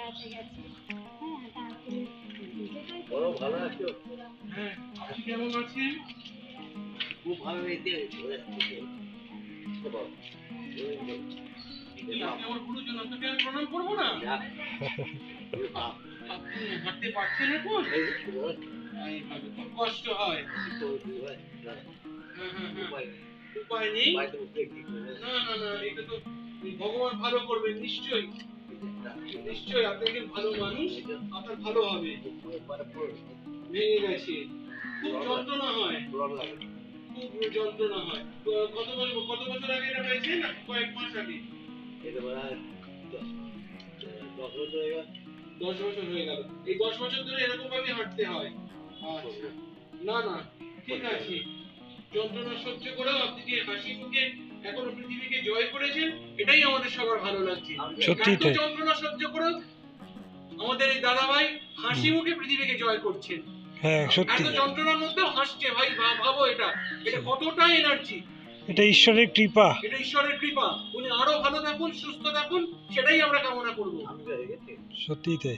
বেড়াতে গেছে। হ্যাঁ, তারপরে যেটাই বড় ভালো আছো? হ্যাঁ, আপনি কেমন আছেন? খুব ভালো হয়েছে। আপনি আমার গুরুজন, আপনাকে আমি প্রণাম করবো না? আপনি হাঁটতে পারছেন এখন? এইভাবে খুব কষ্ট হয়। হ্যাঁ, হ্যাঁ, হ্যাঁ। উপায় নেই। না না না, এটা তো ভগবান ভালো করবেন নিশ্চয়ই। নিশ্চয়ই আপনি একজন ভালো মানুষ, আপনার ভালো হবে। ভেঙে গেছে, খুব যন্ত্রণা হয়, খুব যন্ত্রণা হয়। কত বছর আগে এটা হয়েছে, না কয়েক মাস আগে? 10 বছর হয়ে গেল। এই 10 বছর ধরে এরকম ভাবে হাঁটতে হয়? আচ্ছা, না না, ঠিক আছে। যন্ত্রণা সহ্য করেও আপনি যে হাসি মুখে এখনো পৃথিবীকে জয় করেছেন, এটাই আমাদের সবার ভালো লাগছে। সত্যি এত তাই। যন্ত্রণা সহ্য করেও আমাদের এই দাদা ভাই হাসি মুখে পৃথিবীকে জয় করছেন। হ্যাঁ সত্যি, এত যন্ত্রণার মধ্যেও হাসছে ভাই, ভাবো এটা কতটা এনার্জি। এটা ঈশ্বরের কৃপা। এটা ঈশ্বরের কৃপা। উনি আরো ভালো থাকুন, সুস্থ থাকুন, সেটাই আমরা কামনা করবো। সত্যি তাই।